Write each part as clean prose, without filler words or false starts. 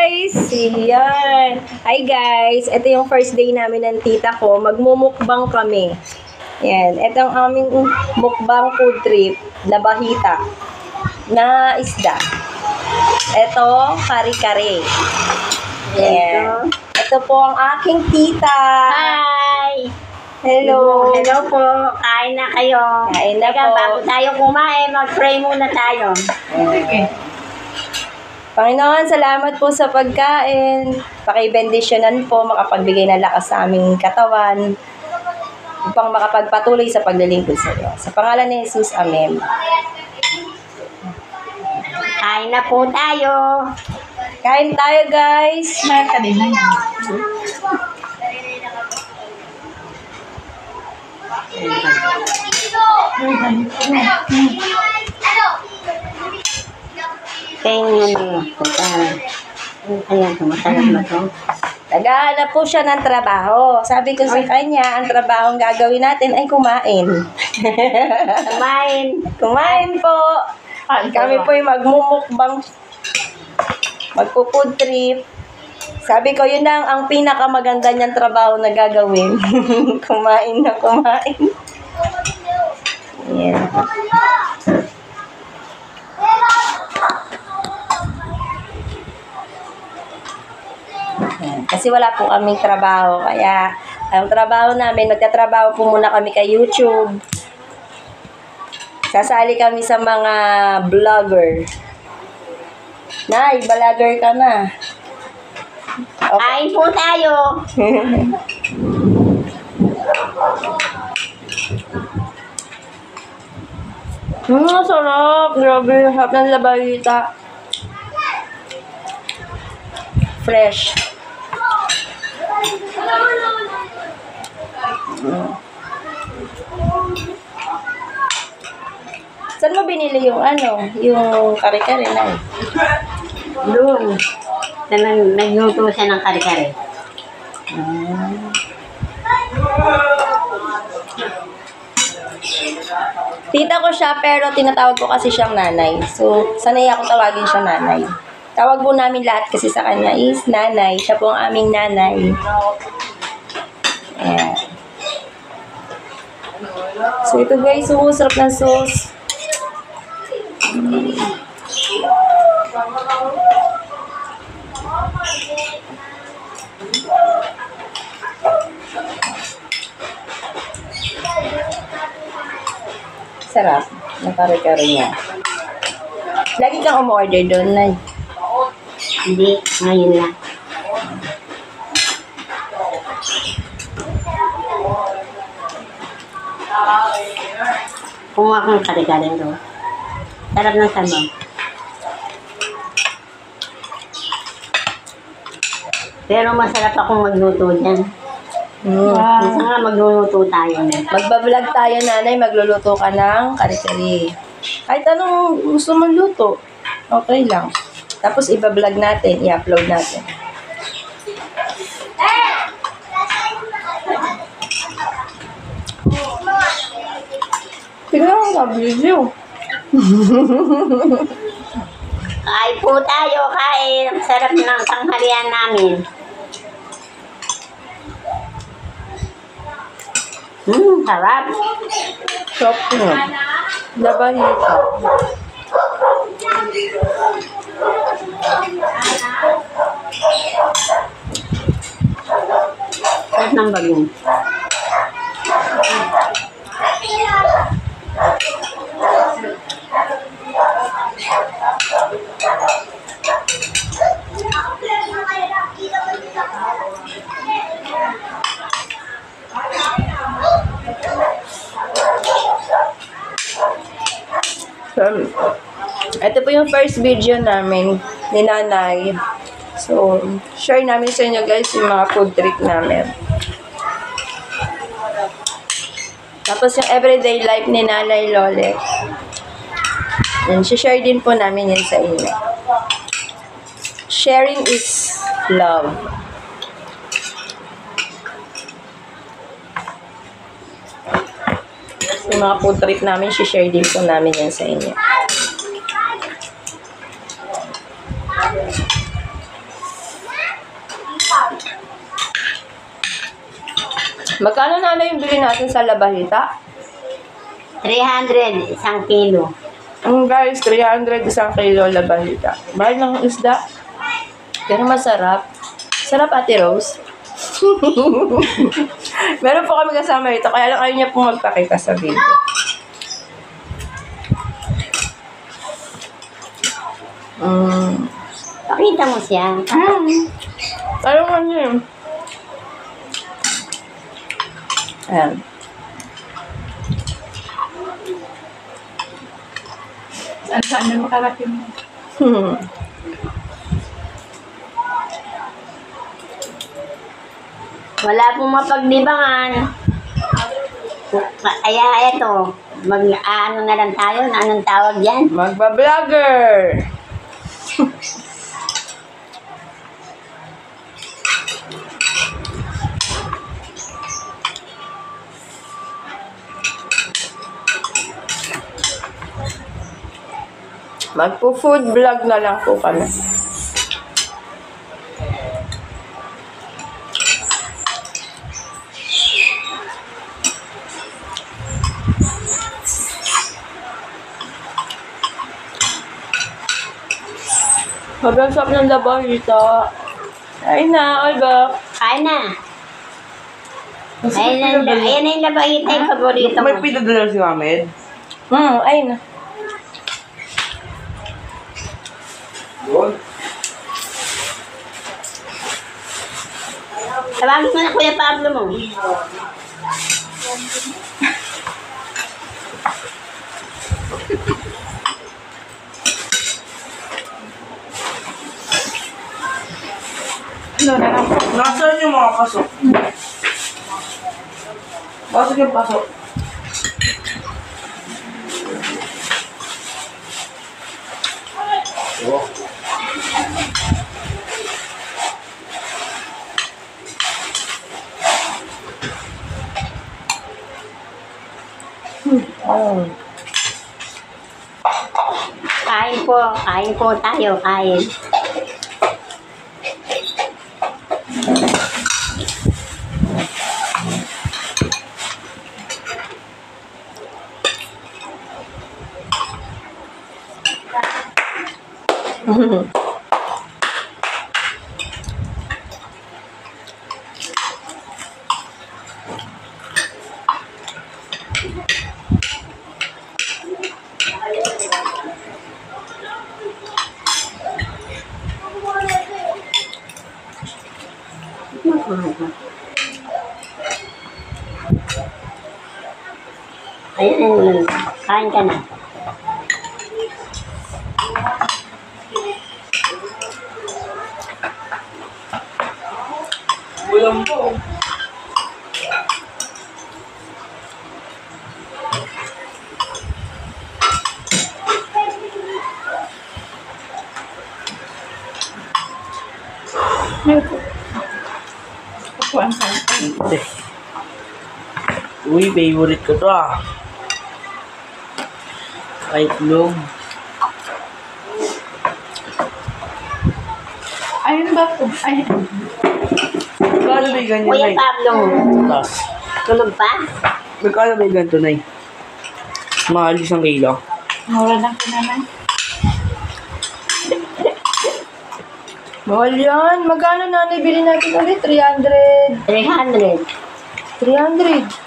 guys! Yan. Hi guys! Ito yung first day namin ng tita ko. Magmumukbang kami. Yan. Ito ang aming mukbang food trip na bahita na isda. Ito, kare-kare. Yan. Ito po ang aking tita. Hi! Hello. Hello po. Kain na kayo. Kain na Teka, po. bago tayo kumain, mag-pray muna tayo. Panginoon, salamat po sa pagkain. Pakibendisyonan po, makapagbigay ng lakas sa aming katawan upang makapagpatuloy sa paglilingkod sa iyo. Sa pangalan ni Jesus, Amen. Kain na po tayo. Kain tayo, guys. Tingnan mo. Ayan, masarap na to. Naghahanap po siya ng trabaho. Sabi ko sa kanya, ang trabaho ang gagawin natin ay kumain. Kumain. Kumain po. Kami po yung magmumukbang, magpo-food trip. Sabi ko, yun lang ang pinakamaganda niyang trabaho na gagawin. Kumain na kumain. Yeah. Kasi wala po kaming trabaho. Kaya, ang trabaho namin, nagtatrabaho po muna kami kay YouTube. Sasali kami sa mga vlogger. Nay, vlogger ka na. Okay. Kain po tayo. Sarap. Grabe, sarap ng labarita. Fresh. Saan mo binili yung yung kare-kare na Doon. Nagluto siya ng kare-kare. Tita ko siya, pero tinatawag ko kasi siyang nanay. So, sanay ako tawagin siyang nanay. Tawag po namin lahat kasi sa kanya is nanay. Siya po ang aming nanay. Ayan. So, ito guys, sarap ng sauce. Sarap. Nakare-kare niya. Lagi kang umorder doon, Nay. Hindi, ngayon lang. Kumuha kang kare-kare doon. Sarap ng sabaw. Pero masarap akong magluto dyan. Gusto nga magluluto tayo. Magbablog tayo, nanay. Magluluto ka ng kare-kare. Kahit anong gusto mong luto, okay lang. Tapos ibablog natin, i-upload natin. Tingnan mo sa video. Kain po tayo, kain. Ang sarap ng tanghalian namin. Sarap. Sarap nga. Labanita. Sarap ng bagong. Ito po yung first video namin ni nanay. So, share namin sa inyo guys yung mga food trip namin. Tapos yung everyday life ni Nanay Lolet. Yan, share din po namin yan sa inyo. Sharing is love. Yung mga food trip namin, share din po namin yan sa inyo. Magkano na yung bili natin sa labahita? 300, 1 kilo. Guys, 300 isang kilo labahita. Mahal ng isda. Pero masarap. Sarap, Ate Rose. Meron po kami kasama ito, kaya lang ayaw niya pong magpakita sa video. Pakita mo siya. Ayaw nga niya yun. Ayan. Saan na makarating mo? Wala pong mapagdibangan. Kaya eto, ano na lang tayo, anong tawag yan? Magba-vlogger! Magpo-food vlog na lang po kami. Sobrang sarap ng labahita. Ay na, Olga. Kain na. Ayan na yung labahita yung paborito May mo. pinadala si Mamed. Ay na. Tawagin mo na Kuya Pablo mo. Ano na lang po? Nasaan yung mga pasok? Pasok yung pasok. Kain po tayo, kain. Ayun, kain ka na. Ulam po. Kukuhaan sa akin. Uy, favorite ko to ah. Kahit log. Ayun ba po? Ayun. Magkano may ganyan Kuya na Pablo mo. Tas. Tulog pa? Magkano may ganito na Mahal 1 kilo. Mura lang ko naman. Mahal yan. Magkano nanay bili natin ulit? 300. 300. 300.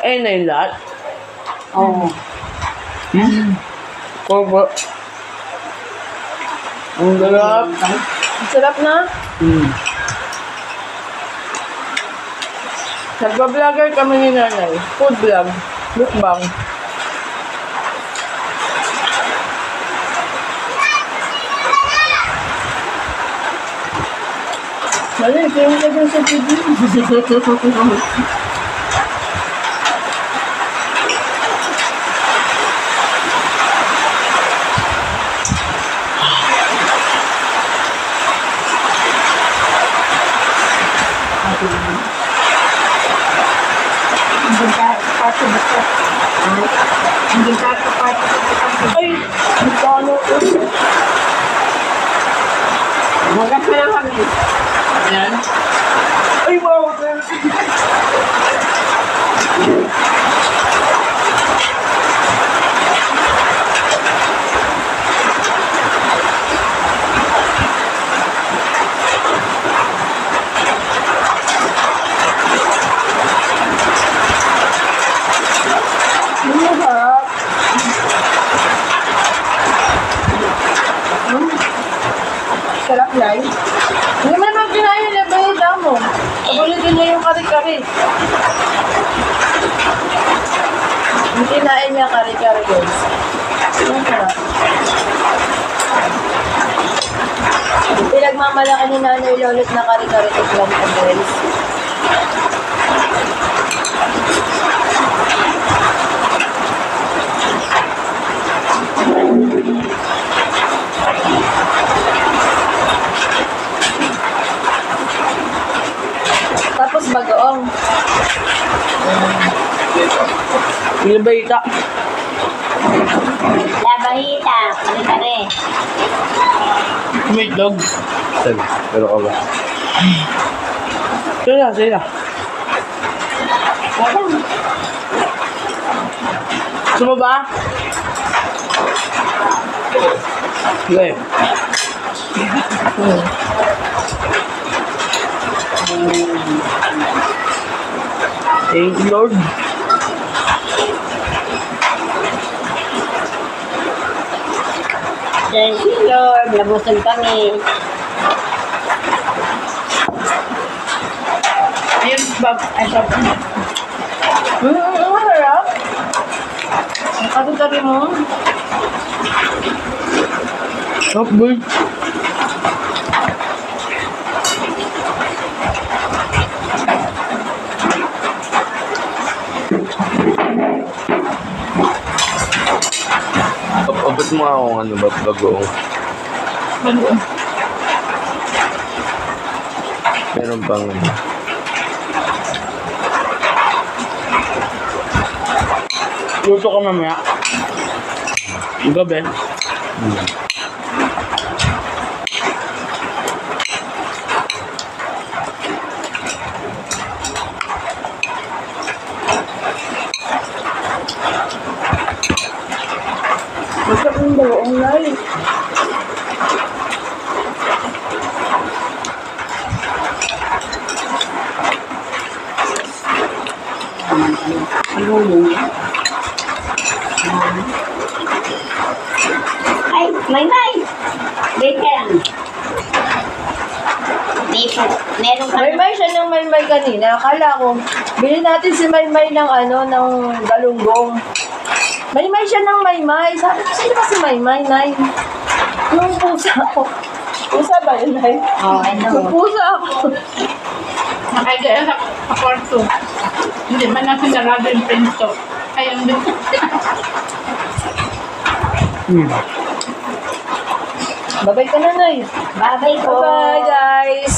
Eh, na yung lahat. Oo. Kobo. Ang sarap. Ang sarap na. Nagpa-vlogger kami ni nanay. Food vlog. Mukbang. Mali, kaya mo dyan sa TV. Hindi ka party ba ito? Hindi ka party ba ito? Ay, magkano ito? Hugas mo lang kami. Yan. Ay, wow! Masarap. Sarap na eh. Hindi mo naman kinain na bahida mo. Pabulitin niya yung kari-kari. Yung kinain niya kare-kare guys. Ang sarap. Pinagmamalaki ni Nanay Lolot na kare-kare tiklam ko guys. Tapos bagoong. Yung balita. Labahita, kare-kare. May dog. Sabi, pero ka ba? Sila, sila. Gusto mo ba? Sige. Thank you, Lord. Thank you, Lord. Nabusog kami. Ayun, bab. Ay, bab. Ang sarap. Ang kare-kare mo. Top boy. Abot mo akong ano ba, bagoong. Bagoong. Meron pang ano. Luto ka mamaya. Gabi. Masarap yung bagoong guys. Ay, may. Wait ka lang. Meron ka. Maymay siya ng maymay kanina. Akala ko, bilhin natin si maymay ng ano, ng galunggong. Maymay siya ng maymay. Sabi ko, sino ba si maymay, Nay? Yung pusa ko. Pusa ba yun, Nay? Oh, ano. Yung pusa ako. Nakagaya sa kwarto. Hindi man na sinarado yung pinto. Ayun din. Babay ka na, Nay. Babay po. Bye-bye, guys.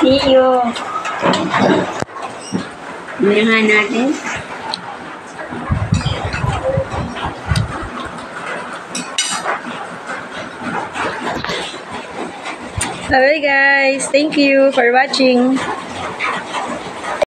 See you. Unahan natin. Bye, guys. Thank you for watching.